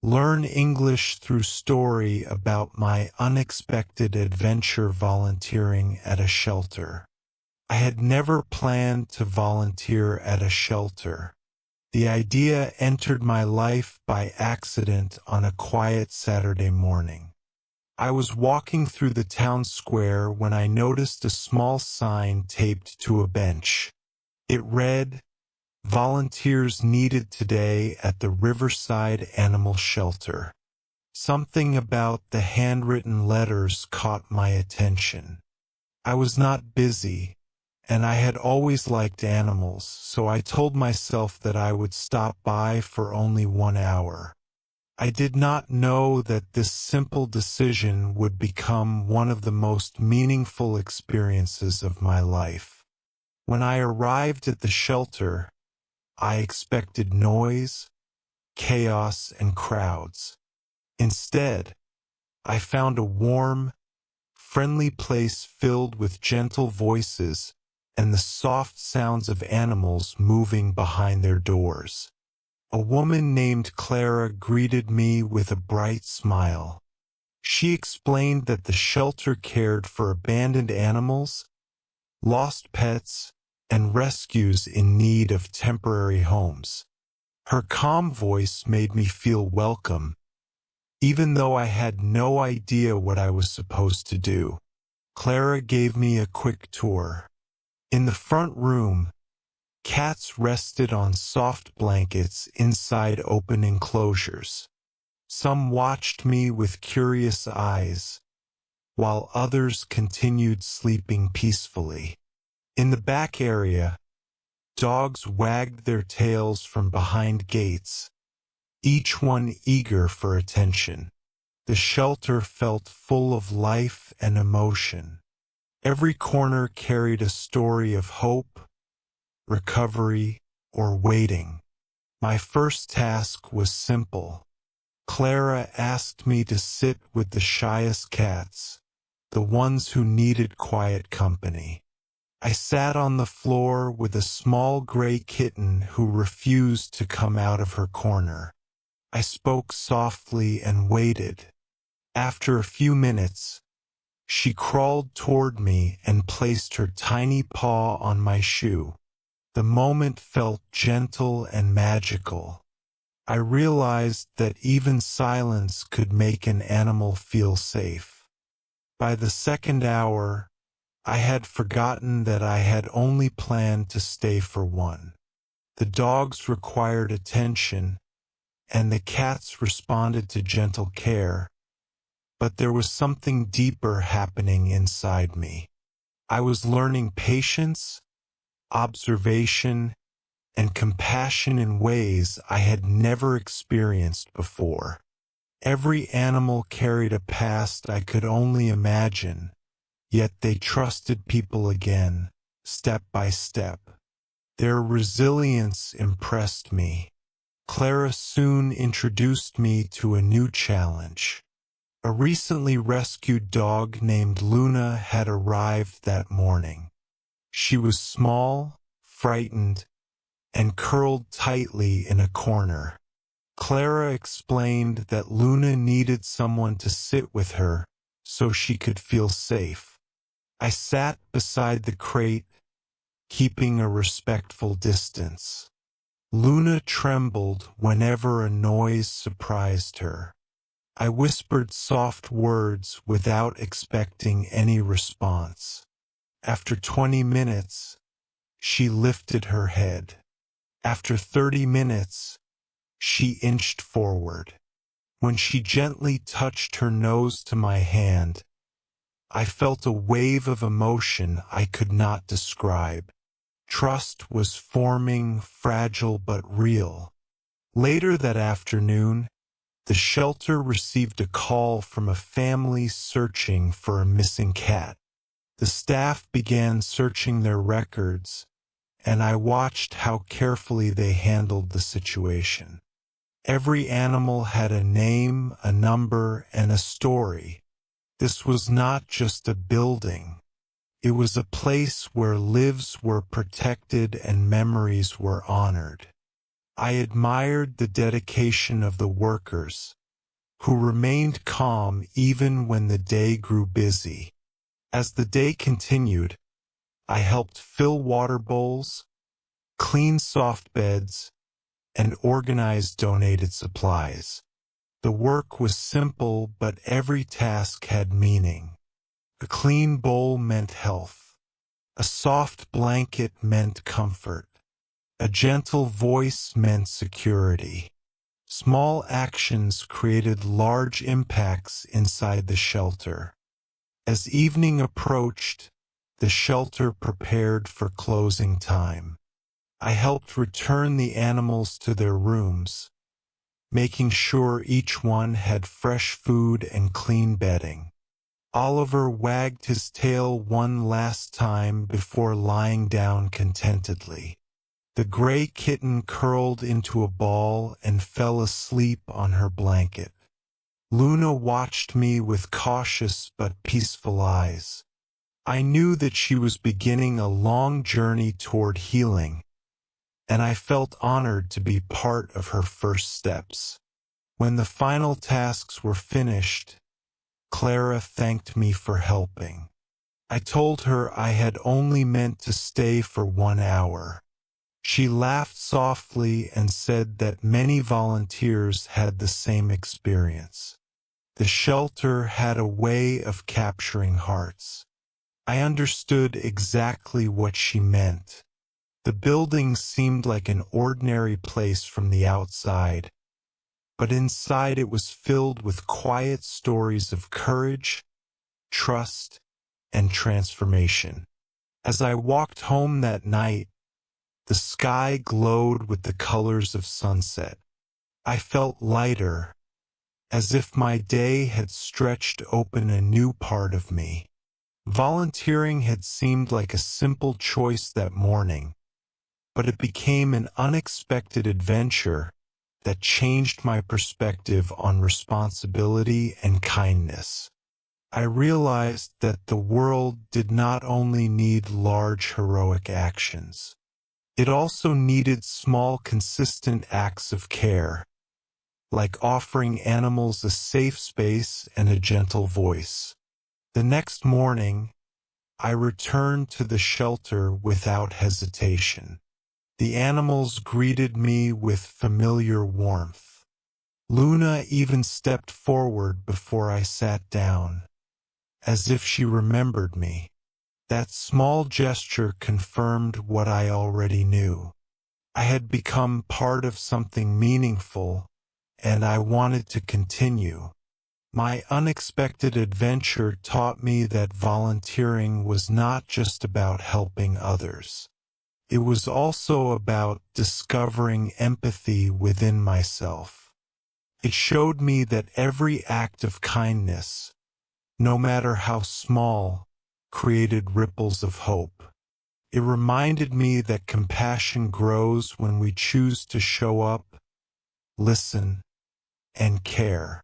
Learn English through story about my unexpected adventure volunteering at a shelter. I had never planned to volunteer at a shelter. The idea entered my life by accident on a quiet Saturday morning. I was walking through the town square when I noticed a small sign taped to a bench. It read, "Volunteers needed today at the Riverside Animal Shelter." Something about the handwritten letters caught my attention. I was not busy, and I had always liked animals, so I told myself that I would stop by for only 1 hour. I did not know that this simple decision would become one of the most meaningful experiences of my life. When I arrived at the shelter, I expected noise, chaos, and crowds. Instead, I found a warm, friendly place filled with gentle voices and the soft sounds of animals moving behind their doors. A woman named Clara greeted me with a bright smile. She explained that the shelter cared for abandoned animals, lost pets, and rescues in need of temporary homes. Her calm voice made me feel welcome, even though I had no idea what I was supposed to do. Clara gave me a quick tour. In the front room, cats rested on soft blankets inside open enclosures. Some watched me with curious eyes, while others continued sleeping peacefully. In the back area, dogs wagged their tails from behind gates, each one eager for attention. The shelter felt full of life and emotion. Every corner carried a story of hope, recovery, or waiting. My first task was simple. Clara asked me to sit with the shyest cats, the ones who needed quiet company. I sat on the floor with a small gray kitten who refused to come out of her corner. I spoke softly and waited. After a few minutes, she crawled toward me and placed her tiny paw on my shoe. The moment felt gentle and magical. I realized that even silence could make an animal feel safe. By the second hour, I had forgotten that I had only planned to stay for one. The dogs required attention, and the cats responded to gentle care, but there was something deeper happening inside me. I was learning patience, observation, and compassion in ways I had never experienced before. Every animal carried a past I could only imagine, yet they trusted people again, step by step. Their resilience impressed me. Clara soon introduced me to a new challenge. A recently rescued dog named Luna had arrived that morning. She was small, frightened, and curled tightly in a corner. Clara explained that Luna needed someone to sit with her so she could feel safe. I sat beside the crate, keeping a respectful distance. Luna trembled whenever a noise surprised her. I whispered soft words without expecting any response. After 20 minutes, she lifted her head. After 30 minutes, she inched forward. When she gently touched her nose to my hand, I felt a wave of emotion I could not describe. Trust was forming, fragile but real. Later that afternoon, the shelter received a call from a family searching for a missing cat. The staff began searching their records, and I watched how carefully they handled the situation. Every animal had a name, a number, and a story. This was not just a building. It was a place where lives were protected and memories were honored. I admired the dedication of the workers, who remained calm even when the day grew busy. As the day continued, I helped fill water bowls, clean soft beds, and organize donated supplies. The work was simple, but every task had meaning. A clean bowl meant health. A soft blanket meant comfort. A gentle voice meant security. Small actions created large impacts inside the shelter. As evening approached, the shelter prepared for closing time. I helped return the animals to their rooms, making sure each one had fresh food and clean bedding. Oliver wagged his tail one last time before lying down contentedly. The gray kitten curled into a ball and fell asleep on her blanket. Luna watched me with cautious but peaceful eyes. I knew that she was beginning a long journey toward healing, and I felt honored to be part of her first steps. When the final tasks were finished, Clara thanked me for helping. I told her I had only meant to stay for 1 hour. She laughed softly and said that many volunteers had the same experience. The shelter had a way of capturing hearts. I understood exactly what she meant. The building seemed like an ordinary place from the outside, but inside it was filled with quiet stories of courage, trust, and transformation. As I walked home that night, the sky glowed with the colors of sunset. I felt lighter, as if my day had stretched open a new part of me. Volunteering had seemed like a simple choice that morning, but it became an unexpected adventure that changed my perspective on responsibility and kindness. I realized that the world did not only need large heroic actions. It also needed small, consistent acts of care, like offering animals a safe space and a gentle voice. The next morning, I returned to the shelter without hesitation. The animals greeted me with familiar warmth. Luna even stepped forward before I sat down, as if she remembered me. That small gesture confirmed what I already knew. I had become part of something meaningful, and I wanted to continue. My unexpected adventure taught me that volunteering was not just about helping others. It was also about discovering empathy within myself. It showed me that every act of kindness, no matter how small, created ripples of hope. It reminded me that compassion grows when we choose to show up, listen, and care.